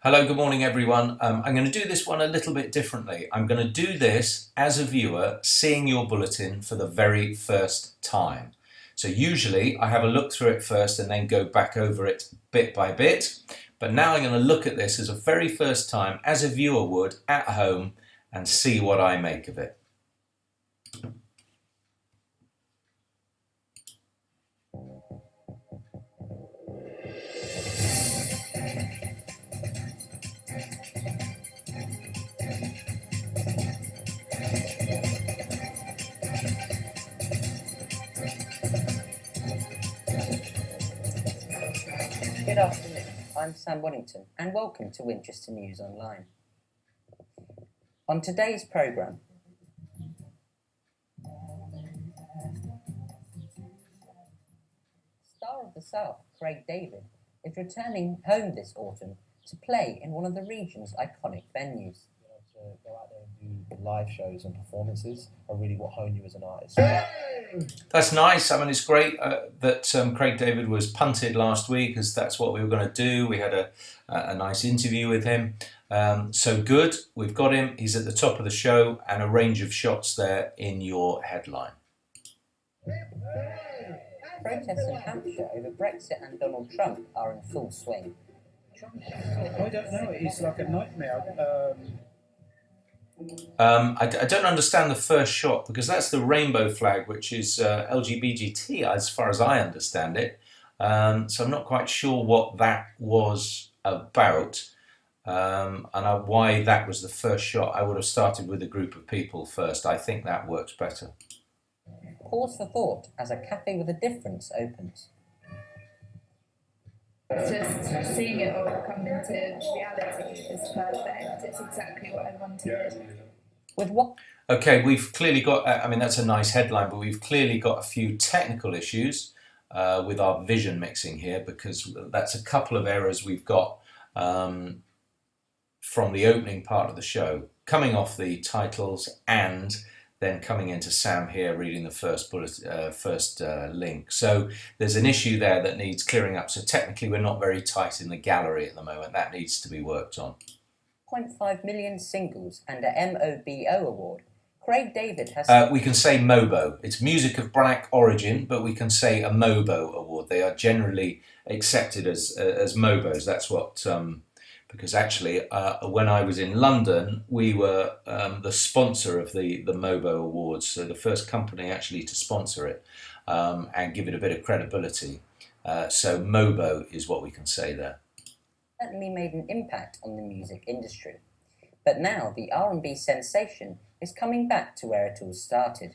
Hello, good morning everyone. I'm going to do this one a little bit differently. I'm going to do this as a viewer seeing your bulletin for the very first time. So usually I have a look through it first and then go back over it bit by bit. But now I'm going to look at this as a very first time as a viewer would at home and see what I make of it. Good afternoon, I'm Sam Waddington and welcome to Winchester News Online. On today's programme, Star of the South, Craig David, is returning home this autumn to play in one of the region's iconic venues. To go out there and do live shows and performances are really what hone you as an artist. That's nice. I mean, it's great that Craig David was punted last week, as that's what we were going to do. We had a nice interview with him. So good, we've got him. He's at the top of the show and a range of shots there in your headline. Protests in Hampshire over Brexit and Donald Trump are in full swing. I don't know, it's like a nightmare. I don't understand the first shot because that's the rainbow flag, which is LGBT as far as I understand it. So I'm not quite sure what that was about and why that was the first shot. I would have started with a group of people first. I think that works better. Pause for thought as a cafe with a difference opens. Just seeing it all come into reality is perfect. It's exactly what I wanted. With what? Okay, we've clearly got, I mean, that's a nice headline, but we've clearly got a few technical issues with our vision mixing here, because that's a couple of errors we've got from the opening part of the show, coming off the titles and then coming into Sam here reading the first link. So there's an issue there that needs clearing up. So technically we're not very tight in the gallery at the moment. That needs to be worked on. 0.5 million singles and a MOBO award. Craig David has... we can say MOBO. It's music of black origin, but we can say a MOBO award. They are generally accepted as MOBOs. That's what... because actually, when I was in London, we were the sponsor of the MOBO Awards, so the first company actually to sponsor it and give it a bit of credibility. So MOBO is what we can say there. Certainly made an impact on the music industry. But now the R&B sensation is coming back to where it all started.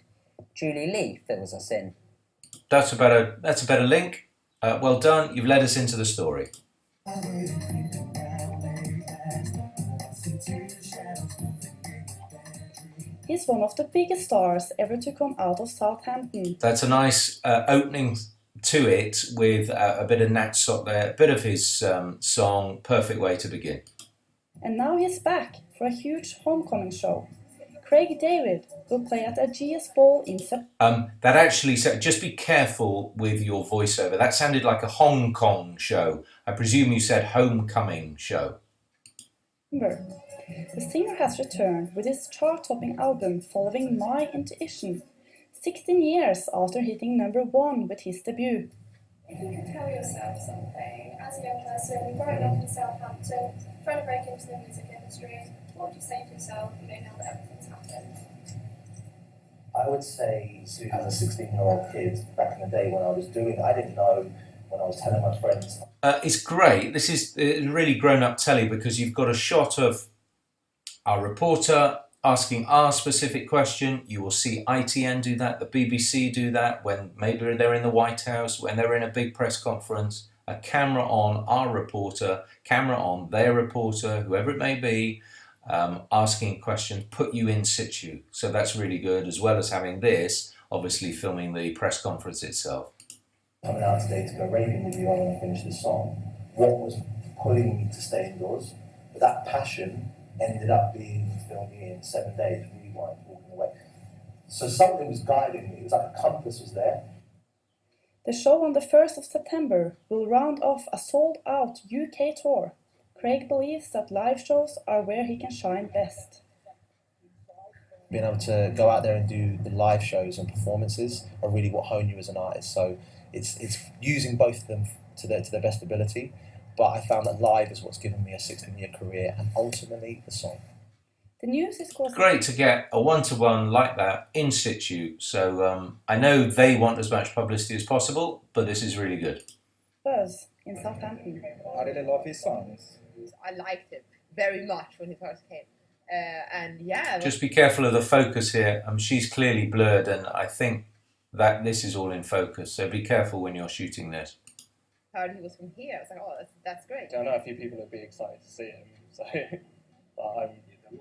Julie Lee fills us in. That's a better link. Well done, you've led us into the story. He's one of the biggest stars ever to come out of Southampton. That's a nice opening to it with a bit of Nat Sot there, a bit of his song, perfect way to begin. And now he's back for a huge homecoming show. Craig David will play at a GS Ball in September. That actually, just be careful with your voiceover. That sounded like a Hong Kong show. I presume you said homecoming show. The singer has returned with his chart-topping album Following My Intuition, 16 years after hitting #1 with his debut. If you could tell yourself something, as a young person growing up in Southampton, trying to break into the music industry, what would you say to yourself, now that everything's happened? I would say, as a 16-year-old kid back in the day when I was doing it, I didn't know when I was telling my friends. It's great. This is really grown-up telly because you've got a shot of our reporter asking our specific question. You will see ITN do that, the BBC do that, when maybe they're in the White House, when they're in a big press conference, a camera on our reporter, camera on their reporter, whoever it may be, asking questions, put you in situ. So that's really good, as well as having this, obviously filming the press conference itself. Coming out today to go raving with you when I finish this song, what was pulling me to stay indoors? But that passion ended up being filming in 7 days, really wanted walking away. So something was guiding me, it was like a compass was there. The show on the 1st of September will round off a sold-out UK tour. Craig believes that live shows are where he can shine best. Being able to go out there and do the live shows and performances are really what hone you as an artist. So it's using both of them to their best ability. But I found that live is what's given me a 16-year career, and ultimately the song. The news is causing Great to get a one-to-one like that in situ. So I know they want as much publicity as possible, but this is really good. buzz in Southampton. I really love his songs. I liked it very much when he first came. And yeah, Just be careful of the focus here. She's clearly blurred, and I think that this is all in focus. So be careful when you're shooting this. heard he was from here. I was like, oh, that's great. I know a few people would be excited to see him, so but I'm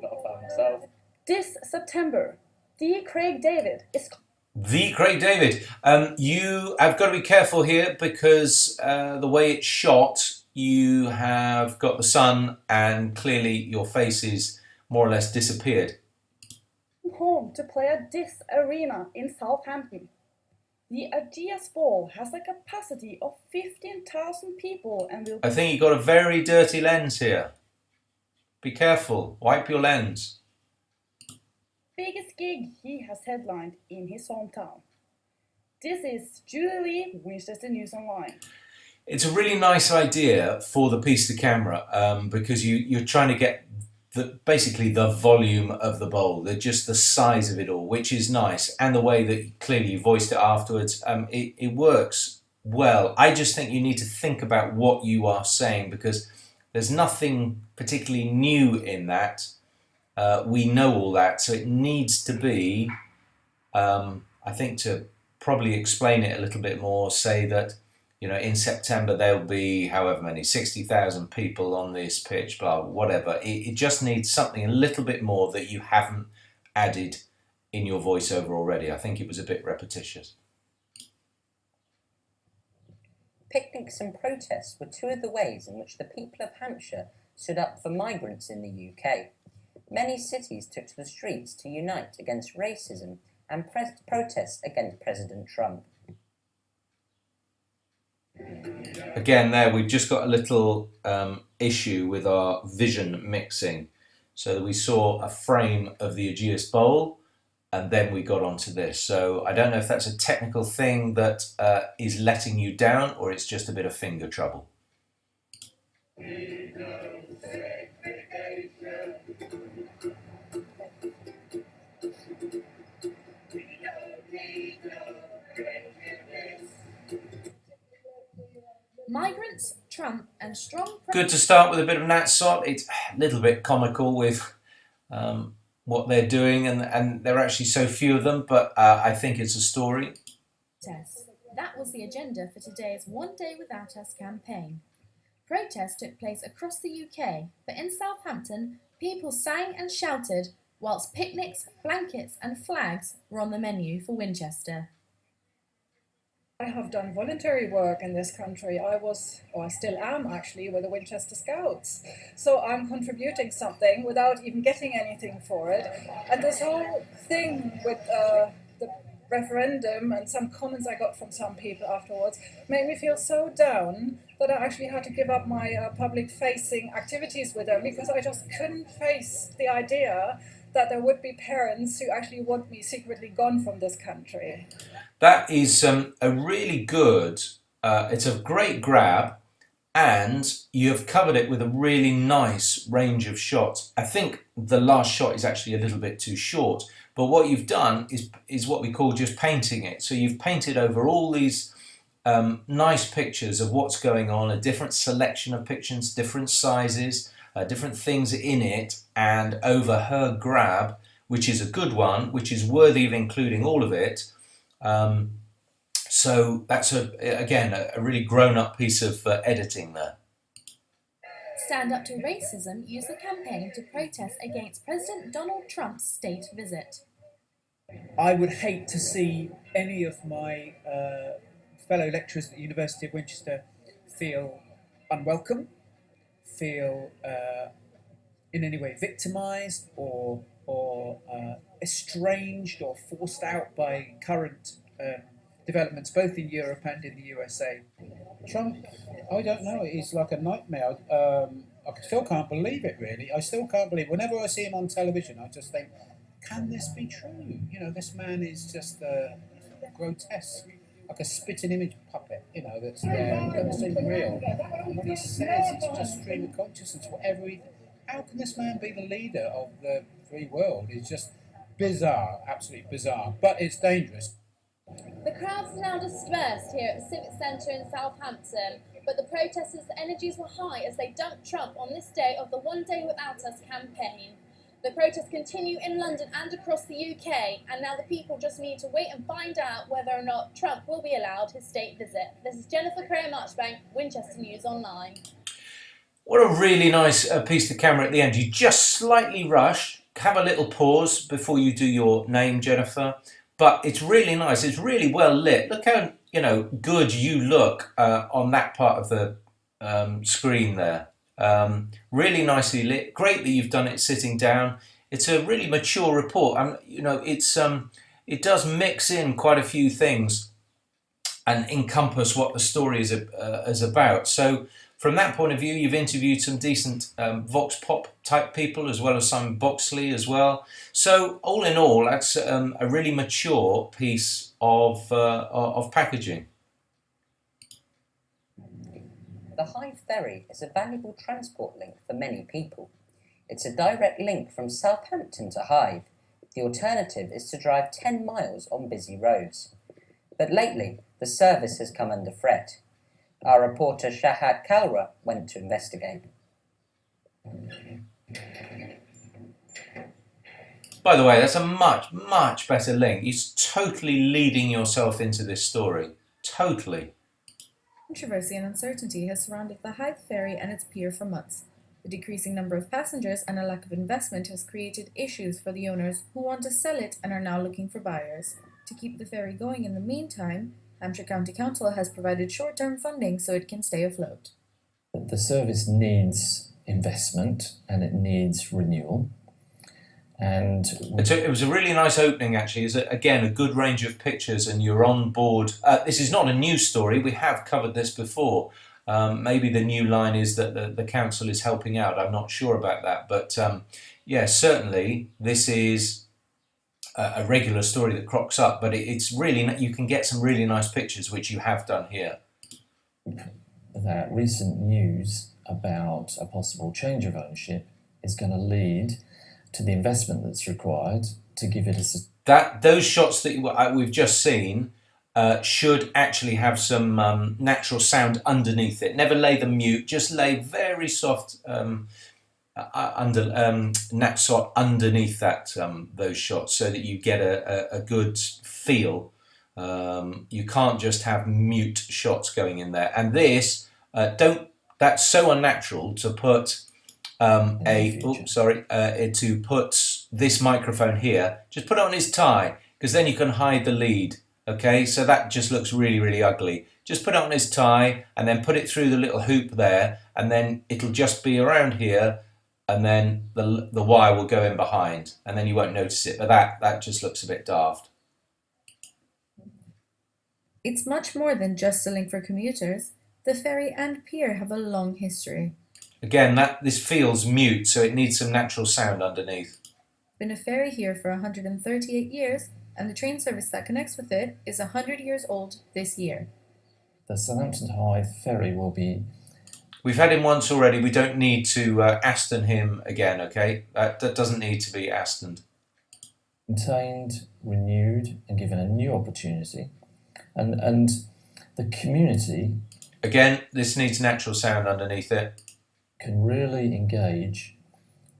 not a fan myself. This September, the Craig David is The Craig David. You have got to be careful here because the way it's shot, you have got the sun, and clearly your face is more or less disappeared. home to play at this arena in Southampton. The Ageas Ball has a capacity of 15,000 people and will I think you've got a very dirty lens here. Be careful. Wipe your lens. biggest gig he has headlined in his hometown. This is Julie Lee, Winchester News Online. It's a really nice idea for the piece to camera because you're trying to get basically the volume of the bowl, just the size of it all, which is nice, and the way that clearly you voiced it afterwards, it works well. I just think you need to think about what you are saying because there's nothing particularly new in that. We know all that, so it needs to be, I think, to probably explain it a little bit more, say that, in September there'll be however many, 60,000 people on this pitch, blah, whatever. It just needs something a little bit more that you haven't added in your voiceover already. I think it was a bit repetitious. Picnics and protests were two of the ways in which the people of Hampshire stood up for migrants in the UK. Many cities took to the streets to unite against racism and protest against President Trump. Again, there we've just got a little issue with our vision mixing. So we saw a frame of the Ageas Bowl, and then we got onto this. So I don't know if that's a technical thing that is letting you down, or it's just a bit of finger trouble. Migrants, Trump, and strong. Good to start with a bit of Nat Sot. It's a little bit comical with what they're doing, and there are actually so few of them, but I think it's a story. That was the agenda for today's One Day Without Us campaign. Protests took place across the UK, but in Southampton, people sang and shouted, whilst picnics, blankets, and flags were on the menu for Winchester. I have done voluntary work in this country. I still am actually, with the Winchester Scouts. So I'm contributing something without even getting anything for it. And this whole thing with the referendum and some comments I got from some people afterwards made me feel so down that I actually had to give up my public-facing activities with them because I just couldn't face the idea that there would be parents who actually want me secretly gone from this country. That is a really good, it's a great grab, and you have covered it with a really nice range of shots. I think the last shot is actually a little bit too short, but what you've done is what we call just painting it. So you've painted over all these nice pictures of what's going on, a different selection of pictures, different sizes, different things in it, and over her grab, which is a good one, which is worthy of including all of it. So that's again a really grown-up piece of editing there. Stand Up to Racism used the campaign to protest against President Donald Trump's state visit. I would hate to see any of my fellow lecturers at the University of Winchester feel unwelcome, feel in any way victimised or estranged or forced out by current developments both in Europe and in the USA. Trump, I don't know, he's like a nightmare. I still can't believe it, really. I still can't believe. Whenever I see him on television, I just think, can this be true? You know, this man is just grotesque, like a spitting image puppet. You know, that's there. It doesn't seem real. And what he says, it's just stream of consciousness. Whatever he, how can this man be the leader of the free world? It's just bizarre, absolutely bizarre. But it's dangerous. The crowds are now dispersed here at the Civic Centre in Southampton, but the protesters' energies were high as they dumped Trump on this day of the One Day Without Us campaign. The protests continue in London and across the UK, and now the people just need to wait and find out whether or not Trump will be allowed his state visit. This is Jennifer Crayer-Marchbank, Winchester News Online. What a really nice piece of camera at the end. You just slightly rush, have a little pause before you do your name, Jennifer. But it's really nice. It's really well lit. Look how good you look on that part of the screen there. Really nicely lit. Great that you've done it sitting down. It's a really mature report. It does mix in quite a few things and encompass what the story is about. So from that point of view, you've interviewed some decent Vox Pop type people as well as some Boxley as well. So all in all, that's a really mature piece of packaging. The Hythe Ferry is a valuable transport link for many people. It's a direct link from Southampton to Hythe. The alternative is to drive 10 miles on busy roads. But lately, the service has come under threat. Our reporter Shahat Kalra went to investigate. By the way, that's a much, much better link. You're totally leading yourself into this story. Totally. Controversy and uncertainty has surrounded the Hythe Ferry and its pier for months. The decreasing number of passengers and a lack of investment has created issues for the owners who want to sell it and are now looking for buyers. To keep the ferry going in the meantime, Hampshire County Council has provided short-term funding so it can stay afloat. The service needs investment and it needs renewal. And it was a really nice opening, actually. It's again a good range of pictures, and you're on board. This is not a new story. We have covered this before. Maybe the new line is that the council is helping out. I'm not sure about that, but yeah, certainly this is a regular story that crops up. But it's really, you can get some really nice pictures, which you have done here. That recent news about a possible change of ownership is going to lead to the investment that's required to give it those shots that we've just seen should actually have some natural sound underneath it. Never lay them mute, just lay very soft nat underneath that those shots so that you get a good feel. You can't just have mute shots going in there. And this that's so unnatural to put to put this microphone here. Just put it on his tie, because then you can hide the lead. Okay, so that just looks really, really ugly. Just put it on his tie and then put it through the little hoop there, and then it'll just be around here, and then the wire will go in behind, and then you won't notice it. But that just looks a bit daft. It's much more than just a link for commuters. The ferry and pier have a long history. Again, this feels mute, so it needs some natural sound underneath. Been a ferry here for 138 years, and the train service that connects with it is 100 years old this year. The Southampton Hythe ferry will be... We've had him once already. We don't need to Aston him again, okay? That doesn't need to be Astoned. Maintained, renewed, and given a new opportunity. And the community... Again, this needs natural sound underneath it. Can really engage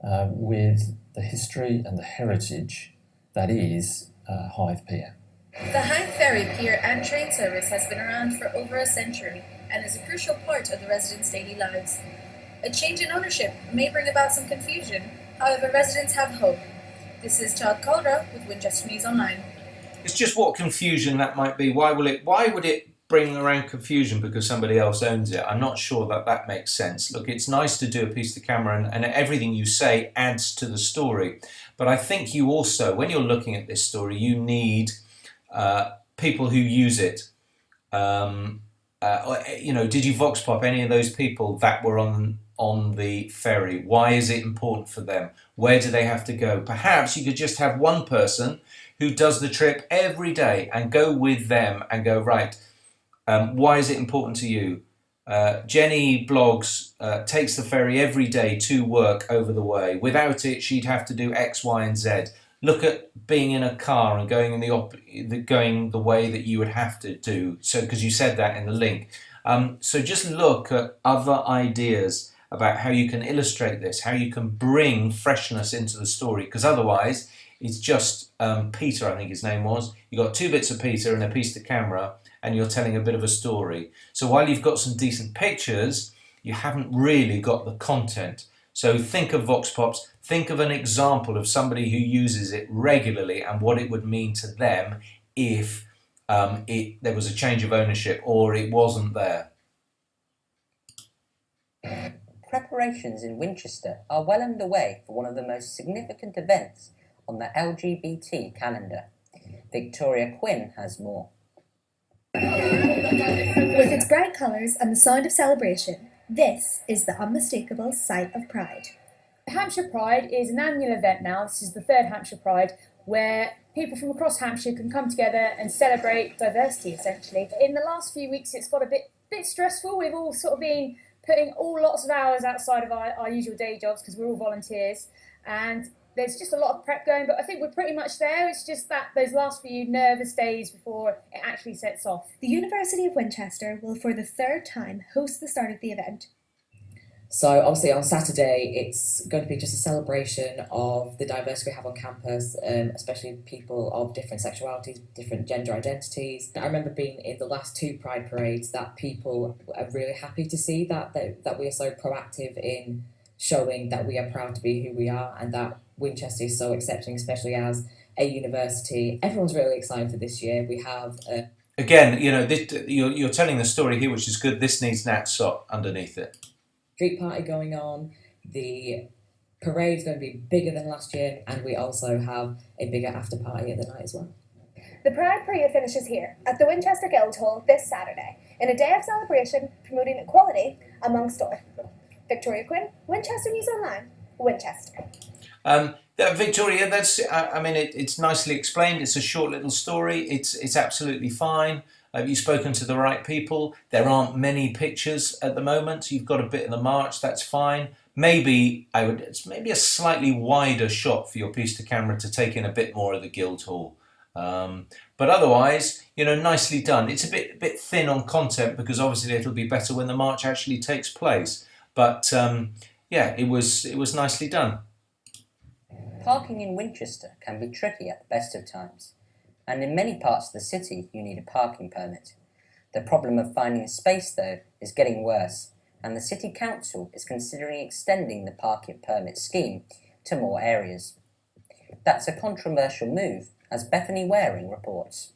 with the history and the heritage that is Hythe Pier. The Hythe Ferry, pier and train service has been around for over a century and is a crucial part of the residents' daily lives. A change in ownership may bring about some confusion, however residents have hope. This is Chad Calder with Winchester News Online. It's just what confusion that might be. Why would it bring around confusion because somebody else owns it? I'm not sure that makes sense. Look, it's nice to do a piece of camera and everything you say adds to the story. But I think you also, when you're looking at this story, you need people who use it. Did you vox pop any of those people that were on on the ferry? Why is it important for them? Where do they have to go? Perhaps you could just have one person who does the trip every day and go with them and go, right, why is it important to you? Jenny blogs, takes the ferry every day to work over the way. Without it, she'd have to do X, Y, and Z. Look at being in a car and going in going the way that you would have to do. So, because you said that in the link. So just look at other ideas about how you can illustrate this, how you can bring freshness into the story. Because otherwise, it's just Peter, I think his name was. You got 2 bits of Peter and a piece to camera, and you're telling a bit of a story. So while you've got some decent pictures, you haven't really got the content. So think of Vox Pops, think of an example of somebody who uses it regularly and what it would mean to them if there was a change of ownership or it wasn't there. Preparations in Winchester are well underway for one of the most significant events on the LGBT calendar. Victoria Quinn has more. With its bright colours and the sound of celebration, this is the unmistakable sight of pride. Hampshire Pride is an annual event now. This is the 3rd Hampshire Pride, where people from across Hampshire can come together and celebrate diversity, essentially. In the last few weeks, it's got a bit stressful. We've all sort of been putting lots of hours outside of our usual day jobs because we're all volunteers, and there's just a lot of prep going, but I think we're pretty much there. It's just that those last few nervous days before it actually sets off. The University of Winchester will for the 3rd time host the start of the event. So obviously on Saturday it's going to be just a celebration of the diversity we have on campus, especially people of different sexualities, different gender identities. I remember being in the last 2 Pride parades that people are really happy to see that we are so proactive in showing that we are proud to be who we are and that Winchester is so accepting, especially as a university. Everyone's really excited for this year. We have again, you're telling the story here, which is good. This needs Nat Sot underneath it. Street party going on. The parade's going to be bigger than last year, and we also have a bigger after party at the night as well. The Pride Parade finishes here at the Winchester Guildhall this Saturday in a day of celebration promoting equality amongst all. Victoria Quinn, Winchester News Online, Winchester. Victoria, it's nicely explained. It's a short little story. It's absolutely fine. You've spoken to the right people. There aren't many pictures at the moment. You've got a bit in the march. That's fine. Maybe a slightly wider shot for your piece to camera to take in a bit more of the Guildhall. But otherwise, nicely done. It's a bit thin on content because obviously it'll be better when the march actually takes place. But it was nicely done. Parking in Winchester can be tricky at the best of times, and in many parts of the city you need a parking permit. The problem of finding a space, though, is getting worse, and the City Council is considering extending the parking permit scheme to more areas. That's a controversial move, as Bethany Waring reports.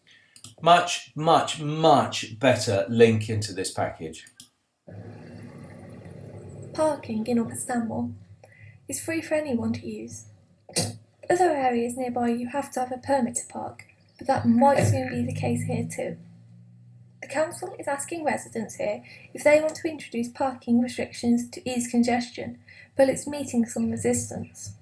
Much, much, much better link into this package. Parking in Istanbul is free for anyone to use. Other areas nearby you have to have a permit to park, but that might soon be the case here too. The council is asking residents here if they want to introduce parking restrictions to ease congestion, but it's meeting some resistance.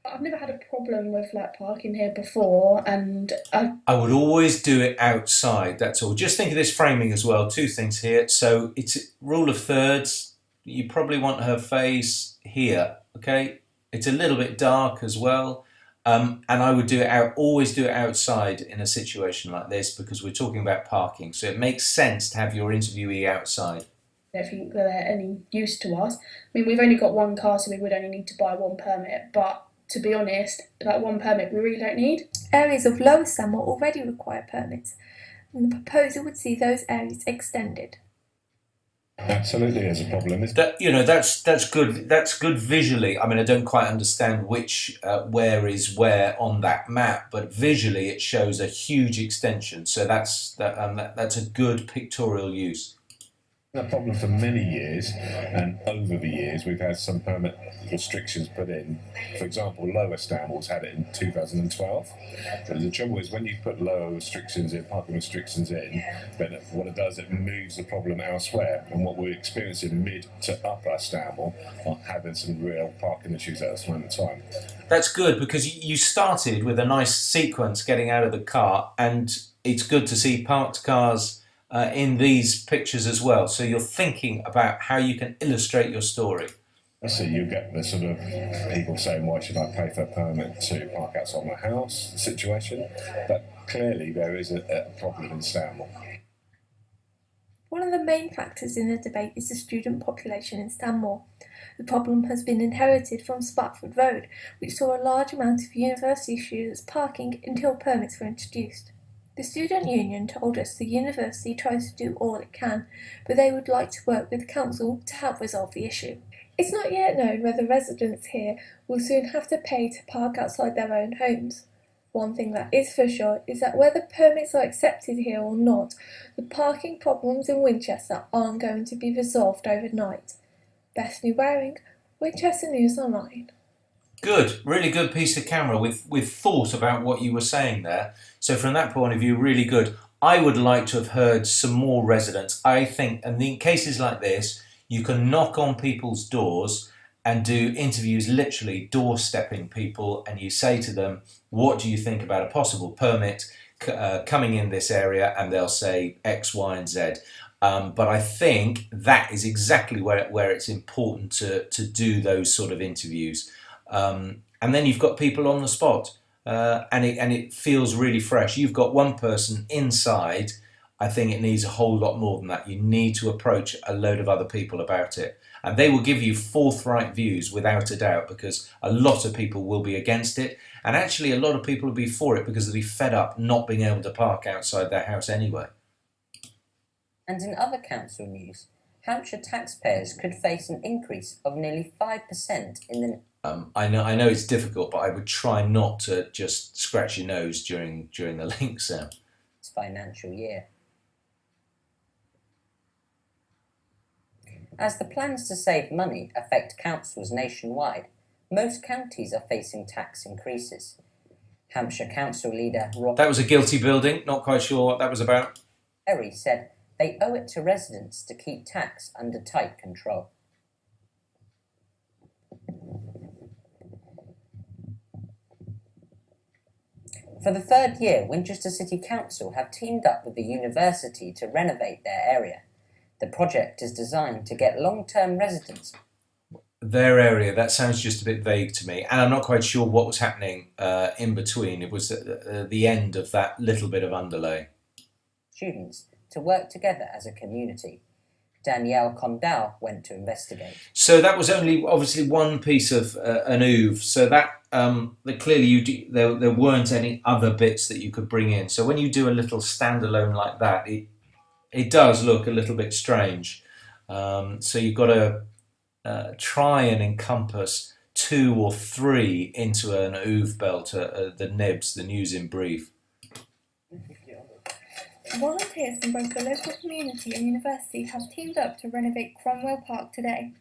I've never had a problem with parking here before, and I would always do it outside, that's all. Just think of this framing as well, 2 things here. So it's rule of thirds. You probably want her face here, okay? It's a little bit dark as well. And I would always do it outside in a situation like this because we're talking about parking. So it makes sense to have your interviewee outside. I don't think they're any use to us. I mean, we've only got 1 car, so we would only need to buy 1 permit. But to be honest, 1 permit we really don't need. Areas of Lower Samoa already require permits, and the proposal would see those areas extended. Absolutely, is a problem. That's good. That's good visually. I mean, I don't quite understand which where is where on that map, but visually it shows a huge extension. So that's a good pictorial use. A problem for many years, and over the years we've had some permit restrictions put in. For example, Lower Stammel's had it in 2012. But the trouble is, when you put lower restrictions in, parking restrictions in, then what it does, it moves the problem elsewhere. And what we're experiencing mid to upper Stammel are having some real parking issues at this moment in time. That's good, because you started with a nice sequence getting out of the car, and it's good to see parked cars in these pictures as well. So you're thinking about how you can illustrate your story. So you get the sort of people saying, why should I pay for a permit to park outside my house situation? But clearly there is a problem in Stanmore. One of the main factors in the debate is the student population in Stanmore. The problem has been inherited from Sparkford Road, which saw a large amount of university students parking until permits were introduced. The student union told us the university tries to do all it can, but they would like to work with the council to help resolve the issue. It's not yet known whether residents here will soon have to pay to park outside their own homes. One thing that is for sure is that whether permits are accepted here or not, the parking problems in Winchester aren't going to be resolved overnight. Bethany Waring, Winchester News Online. Good, really good piece of camera with thought about what you were saying there. So from that point of view, really good. I would like to have heard some more residents. I think, and in cases like this, you can knock on people's doors and do interviews, literally doorstepping people, and you say to them, what do you think about a possible permit coming in this area? And they'll say X, Y, and Z. But I think that is exactly where it's important to do those sort of interviews. And then you've got people on the spot, and it feels really fresh. You've got one person inside. I think it needs a whole lot more than that. You need to approach a load of other people about it, and they will give you forthright views without a doubt, because a lot of people will be against it, and actually a lot of people will be for it because they'll be fed up not being able to park outside their house anyway. And in other council news, Hampshire taxpayers could face an increase of nearly 5% in the... I know it's difficult, but I would try not to just scratch your nose during the link, Sam. Financial year. As the plans to save money affect councils nationwide, most counties are facing tax increases. Hampshire Council leader Rob... That was a guilty building, not quite sure what that was about. Perry said they owe it to residents to keep tax under tight control. For the third year, Winchester City Council have teamed up with the university to renovate their area. The project is designed to get long-term residents. Their area, that sounds just a bit vague to me, and I'm not quite sure what was happening in between. It was at the end of that little bit of underlay. Students to work together as a community. Danielle Condal went to investigate. So that was only obviously one piece of an oeuvre. So that clearly there weren't any other bits that you could bring in. So when you do a little standalone like that, it does look a little bit strange. So you've got to try and encompass 2 or 3 into an oeuvre belt, the nibs, the news in brief. Volunteers from both the local community and university have teamed up to renovate Cromwell Park today.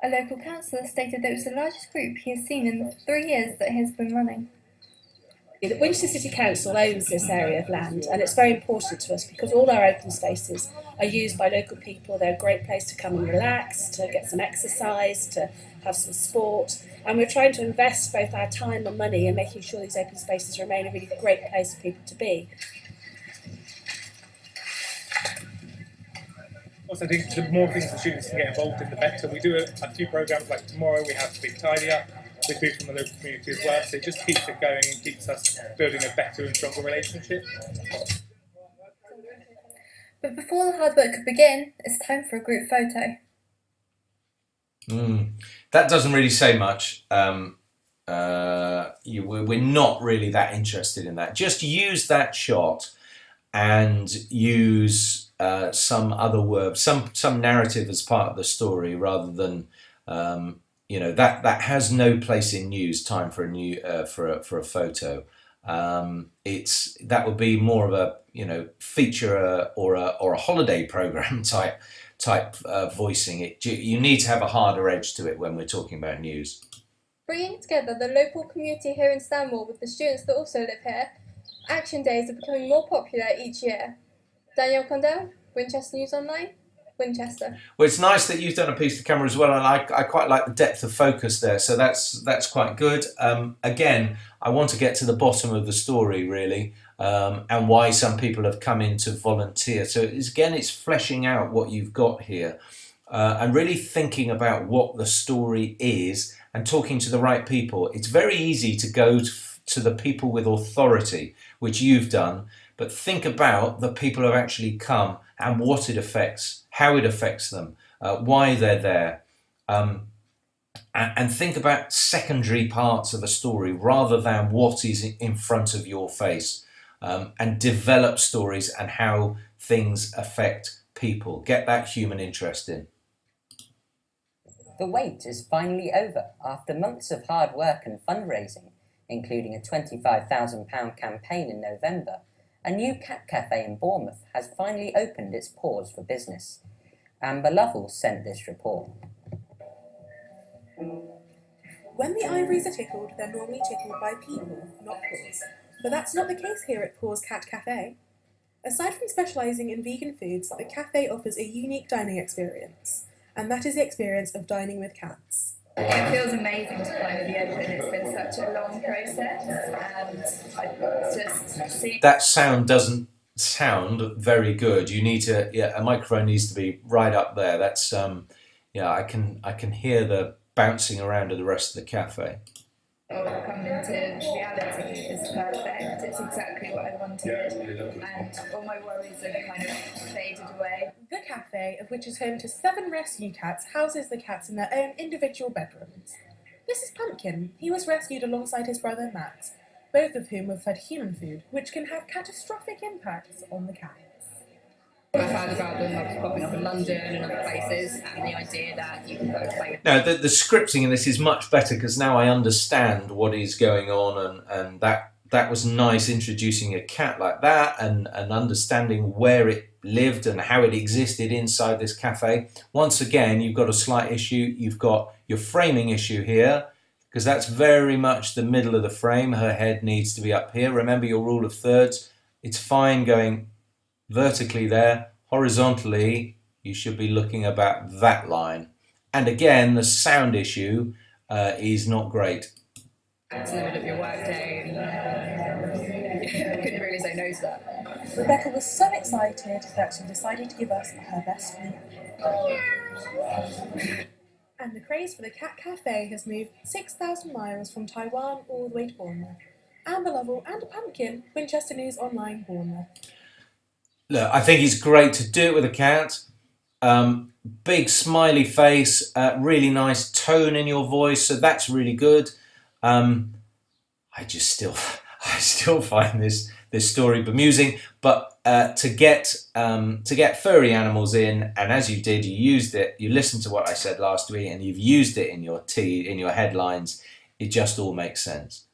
A local councillor stated that it was the largest group he has seen in the 3 years that he has been running. The Winchester City Council owns this area of land, and it's very important to us because all our open spaces are used by local people. They're a great place to come and relax, to get some exercise, to have some sport, and we're trying to invest both our time and money in making sure these open spaces remain a really great place for people to be. Also, I think the more things the students can get involved in, the better. We do a few programs, like tomorrow we have Big Tidy Up with people from the local community as well, so it just keeps it going and keeps us building a better and stronger relationship. But before the hard work could begin, it's time for a group photo. That doesn't really say much. We're not really that interested in that. Just use that shot and use some other word, some narrative as part of the story, rather than that has no place in news. Time for a photo. That would be more of a feature or a holiday program type type voicing. You need to have a harder edge to it when we're talking about news. Bringing together the local community here in Stanmore with the students that also live here, action days are becoming more popular each year. Danielle Condell, Winchester News Online, Winchester. Well, it's nice that you've done a piece to camera as well, and I quite like the depth of focus there, so that's quite good. Again, I want to get to the bottom of the story, really, and why some people have come in to volunteer. So it's fleshing out what you've got here, and really thinking about what the story is and talking to the right people. It's very easy to go to the people with authority, which you've done, but think about the people who have actually come and what it affects, how it affects them, why they're there, and think about secondary parts of a story rather than what is in front of your face, and develop stories and how things affect people. Get that human interest in. The wait is finally over after months of hard work and fundraising, including a £25,000 campaign in November. A new cat cafe in Bournemouth has finally opened its pores for business. Amber Lovell sent this report. When the ivories are tickled, they're normally tickled by people, not paws. But that's not the case here at Paws Cat Cafe. Aside from specialising in vegan foods, the cafe offers a unique dining experience, and that is the experience of dining with cats. It feels amazing to finally open. It's been such a long process, and I just see That sound doesn't sound very good. You need to, a microphone needs to be right up there. That's I can hear the bouncing around of the rest of the cafe. come into reality is perfect. It's exactly what I wanted, and all my worries have kind of faded away. The cafe, of which is home to 7 rescue cats, houses the cats in their own individual bedrooms. This is Pumpkin. He was rescued alongside his brother Max, both of whom were fed human food, which can have catastrophic impacts on the cats. I've heard about them like popping up in London and other places, and the idea that you can go play. Now, the scripting in this is much better because now I understand what is going on, and that was nice, introducing a cat like that and understanding where it lived and how it existed inside this cafe. Once again, you've got a slight issue. You've got your framing issue here because that's very much the middle of the frame. Her head needs to be up here. Remember your rule of thirds. It's fine going vertically there. Horizontally, you should be looking about that line. And again, the sound issue is not great. It's in the middle of your work day, and I couldn't really say no to that. Rebecca was so excited that she decided to give us her best meal. And the craze for the cat cafe has moved 6,000 miles from Taiwan all the way to Bournemouth. Amber Lovell and Pumpkin, Winchester News Online, Bournemouth. Look, I think it's great to do it with a cat. Big smiley face, really nice tone in your voice, so that's really good. I still find this story bemusing, but to get furry animals in, and as you did, you used it. You listened to what I said last week, and you've used it in your headlines. It just all makes sense.